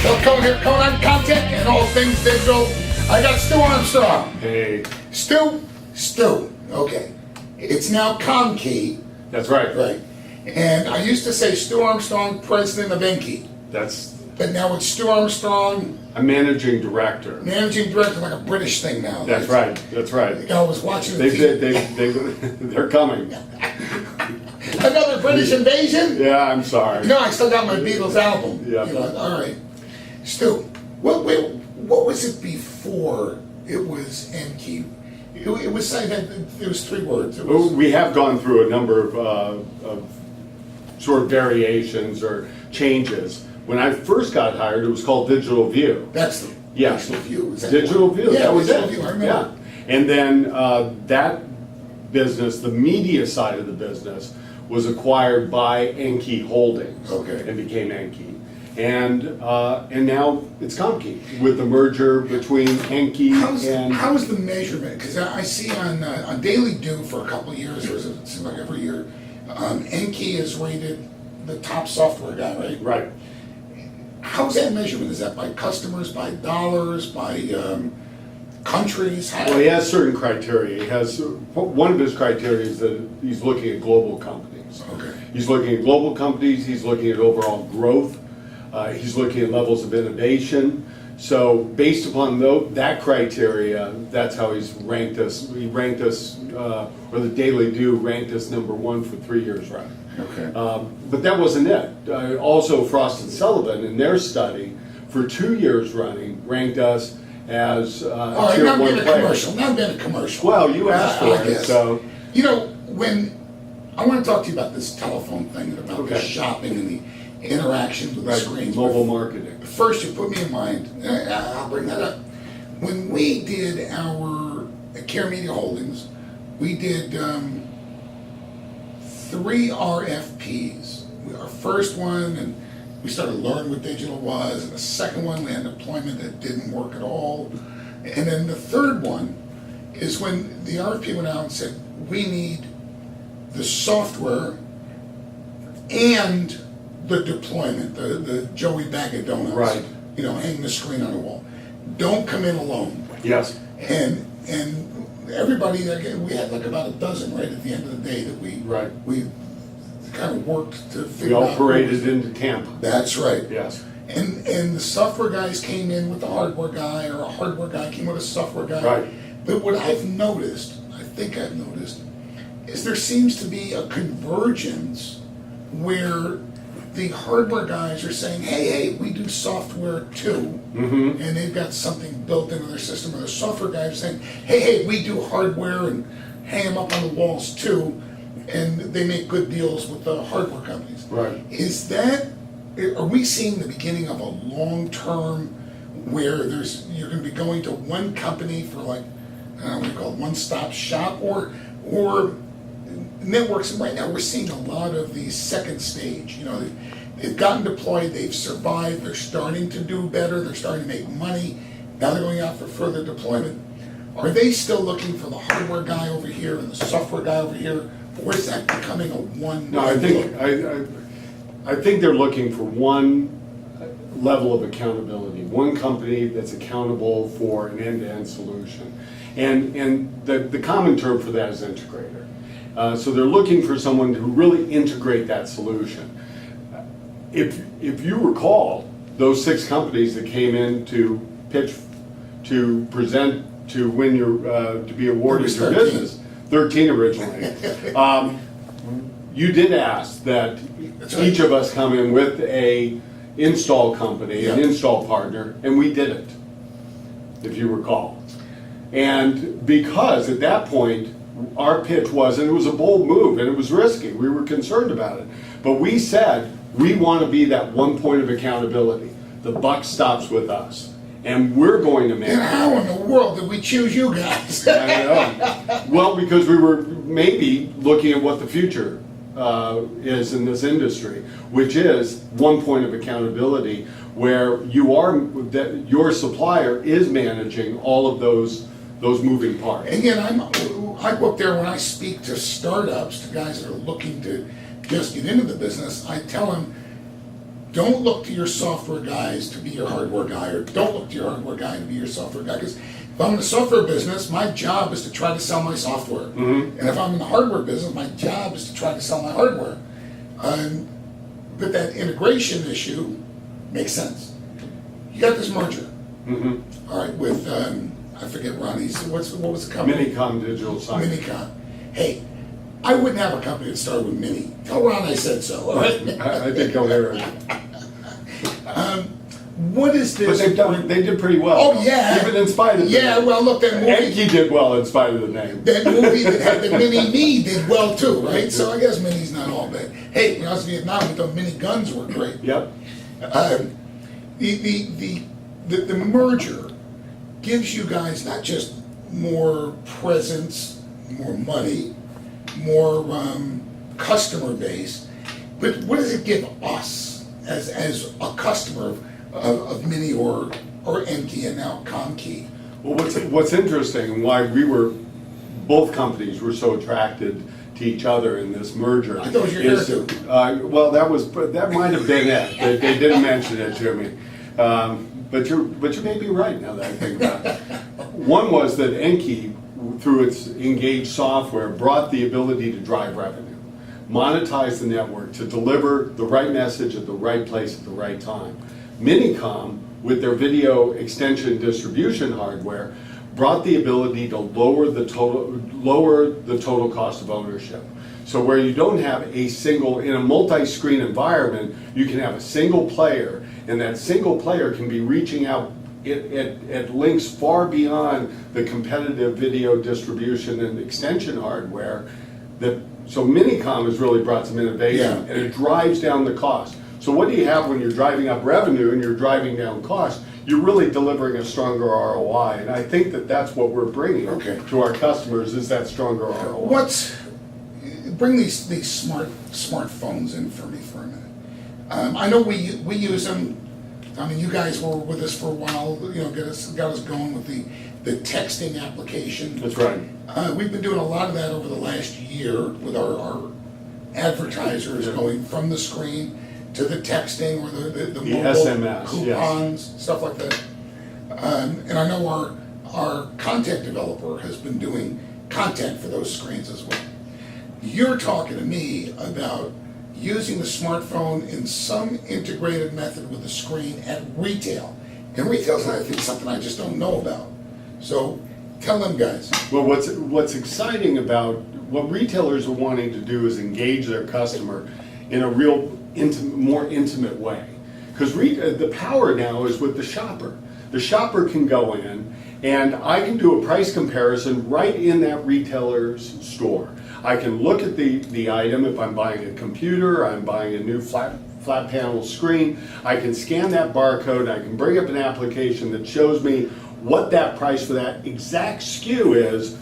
Well, coming on content and all things digital. I got Stuart Armstrong. Hey. Stu. Okay. It's now ComQi. That's right. Right. And I used to say Stuart Armstrong, president of Enki. But now it's Stuart Armstrong. A managing director. Managing director, like a British thing now. That's right. I was watching the TV. They're coming. Another British invasion? Yeah, I'm sorry. No, I still got my Beatles album. Yeah. All right. Stu, what was it before it was Enki? It was three words. We have gone through a number of sort of variations or changes. When I first got hired, it was called Digital View. That's the Digital View. Digital View. Yeah, that was Digital it. View, I remember. Yeah. And then that business, the media side of the business, was acquired by Enki Holdings. Okay. And became Enki. And now it's ComQi with the merger between Enki and. How is the measurement? Because I see on Daily Do for a couple of years, or it seems like every year, Enki is rated the top software guy, right? Right. How's that measurement? Is that by customers, by dollars, by countries? Well, he has certain criteria. He has one of his criteria is that he's looking at global companies. Okay. He's looking at global companies. He's looking at overall growth. He's looking at levels of innovation. So based upon that criteria, that's how he's ranked us. He ranked us, or the Daily Do ranked us #1 for 3 years running. Okay. But that wasn't it. Also, Frost and Sullivan, in their study, for 2 years running, ranked us as All right, tier now I'm 1 being a player. commercial. Now I'm being a commercial. Well, you asked for I it, guess. so. You know, when I want to talk to you about this telephone thing, about the Okay. shopping and the interactions with the screens. Mobile marketing. First, you put me in mind, I'll bring that up. When we did our Care Media Holdings, we did 3 RFPs. Our first one, and we started learning what digital was, and the second one, we had an deployment that didn't work at all. And then the third one is when the RFP went out and said, we need the software and the deployment, the Joey Bag of Donuts, Right. Hanging the screen on the wall. Don't come in alone. Yes. And everybody, we had like about a dozen right at the end of the day that we kind of worked to We figure all out. paraded into Tampa. That's right. Yes. And the software guys came in with the hardware guy, or a hardware guy came with a software guy. Right. But what I've noticed, is there seems to be a convergence where the hardware guys are saying, hey, we do software too, Mm-hmm. and they've got something built into their system, or the software guys are saying, hey, we do hardware and hang them up on the walls too, and they make good deals with the hardware companies. Right. Are we seeing the beginning of a long-term where you're going to be going to one company for like, I don't know what you call it, one-stop shop, or networks? And right now we're seeing a lot of the second stage. They've gotten deployed, they've survived, they're starting to do better, they're starting to make money. Now they're going out for further deployment. Are they still looking for the hardware guy over here and the software guy over here, or is that becoming a one? No, I think they're looking for one level of accountability, one company that's accountable for an end-to-end solution. And the common term for that is integrator. So they're looking for someone to really integrate that solution. If you recall, those 6 companies that came in to pitch, to present, to win to be awarded your business, 13 originally. You did ask that each of us come in with a install company, an install partner, and we did it, if you recall. And because at that point, our pitch was, and it was a bold move, and it was risky, we were concerned about it, but we said, we want to be that one point of accountability. The buck stops with us, and we're going to manage. And how in the world did we choose you guys? I know. Well, because we were maybe looking at what the future is in this industry, which is one point of accountability where your supplier is managing all of those moving parts. Again, I go up there when I speak to startups, to guys that are looking to just get into the business. I tell them, don't look to your software guys to be your hardware guy, or don't look to your hardware guy to be your software guy. Because if I'm in the software business, my job is to try to sell my software. And if I'm in the hardware business, my job is to try to sell my hardware. But that integration issue makes sense. You got this merger. All right, with, I forget Ronnie's, what was the company? Minicom Digital Signage. Minicom. Hey, I wouldn't have a company that started with Mini. Tell Ron I said so, all right? I think he'll hear it. What is But this? they did pretty well. Oh, yeah. Even in spite of the Yeah, name. well, look, that movie, Enki did well in spite of the name. that had the Mini Me did well too, right? So I guess Mini's not all bad. Hey, when I was in Vietnam, we thought Mini guns were great. Yep. The merger gives you guys not just more presence, more money, more customer base, but what does it give us as a customer of Mini or Enki and now ComQi? Well, what's interesting and why both companies were so attracted to each other in this merger. I thought it was your hairdo. Well, that might have been it. They didn't mention it to me. But you may be right now that I think about it. One was that Enki, through its Engage software, brought the ability to drive revenue, monetize the network, to deliver the right message at the right place at the right time. Minicom, with their video extension distribution hardware, brought the ability to lower the total cost of ownership. So where you don't have in a multi-screen environment, you can have a single player, and that single player can be reaching out at links far beyond the competitive video distribution and extension hardware. So Minicom has really brought some innovation, and it drives down the cost. So what do you have when you're driving up revenue and you're driving down cost? You're really delivering a stronger ROI, and I think that's what we're bringing to our customers, is that stronger ROI. Bring these smartphones in for me for a minute. I know we use them. I mean, you guys were with us for a while. You know, got us going with the texting application. That's right. We've been doing a lot of that over the last year with our advertisers going from the screen to the texting or the mobile SMS, coupons, stuff like that. And I know our content developer has been doing content for those screens as well. You're talking to me about using the smartphone in some integrated method with the screen at retail. And retail's, I think, something I just don't know about. So tell them guys. Well, what's exciting about what retailers are wanting to do is engage their customer in a real more intimate way. Because the power now is with the shopper. The shopper can go in and I can do a price comparison right in that retailer's store. I can look at the item. If I'm buying a computer, I'm buying a new flat panel screen, I can scan that barcode, I can bring up an application that shows me what that price for that exact SKU is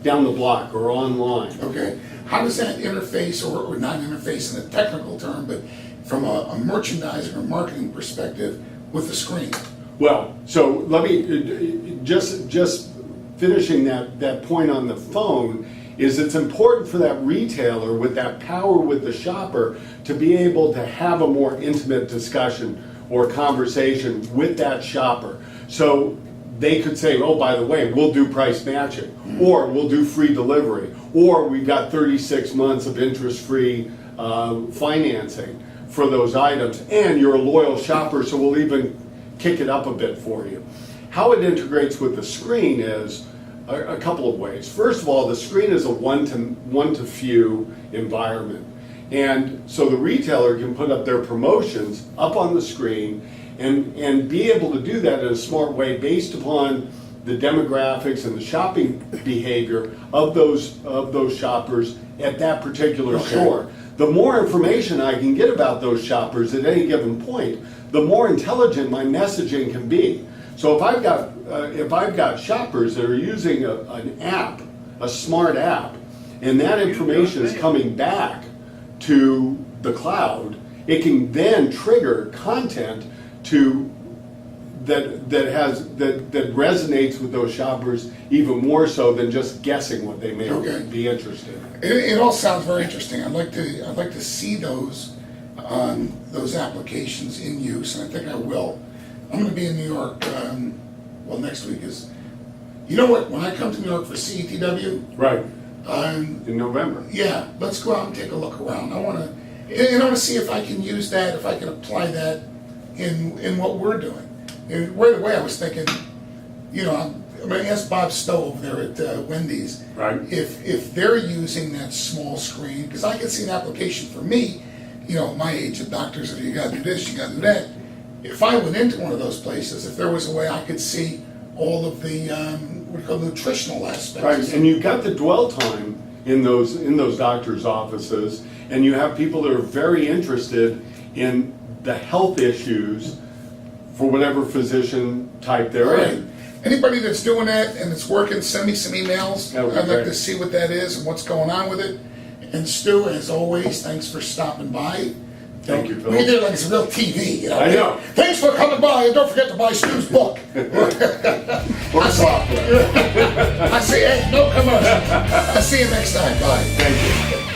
down the block or online. Okay. How does that interface, or not interface in a technical term, but from a merchandising or marketing perspective with the screen? Well, so let me just finishing that point on the phone. Is it's important for that retailer with that power with the shopper to be able to have a more intimate discussion or conversation with that shopper. So they could say, oh, by the way, we'll do price matching, or we'll do free delivery, or we've got 36 months of interest-free financing for those items, and you're a loyal shopper, so we'll even kick it up a bit for you. How it integrates with the screen is a couple of ways. First of all, the screen is a one to few environment. And so the retailer can put up their promotions up on the screen and be able to do that in a smart way based upon the demographics and the shopping behavior of those shoppers at that particular store. The more information I can get about those shoppers at any given point, the more intelligent my messaging can be. So if I've got shoppers that are using an app, a smart app, and that information is coming back to the cloud, it can then trigger content that resonates with those shoppers even more so than just guessing what they may be interested in. It all sounds very interesting. I'd like to see those those applications in use, and I think I will. I'm gonna be in New York, well, next week is, you know what, when I come to New York for CETW, Right, um, in November. yeah, let's go out and take a look around. I wanna see if I can use that, if I can apply that in what we're doing. And right away, I was thinking, you know, I'm gonna ask Bob Stowe over there at Wendy's. Right. If they're using that small screen, because I can see an application for me, you know, my age of doctors, if you gotta do this, you gotta do that. If I went into one of those places, if there was a way I could see all of the, what we call nutritional aspects. Right, and you've got the dwell time in those doctors' offices, and you have people that are very interested in the health issues for whatever physician type they're Right. in. Anybody that's doing that and it's working, send me some emails. That would be I'd like great. to see what that is and what's going on with it. And Stu, as always, thanks for stopping by. Thank you, Phil. We did it like it's real TV, you know? I know. Thanks for coming by, and don't forget to buy Stu's book. Or software. I see, hey, no commercials. I'll see you next time, bye. Thank you.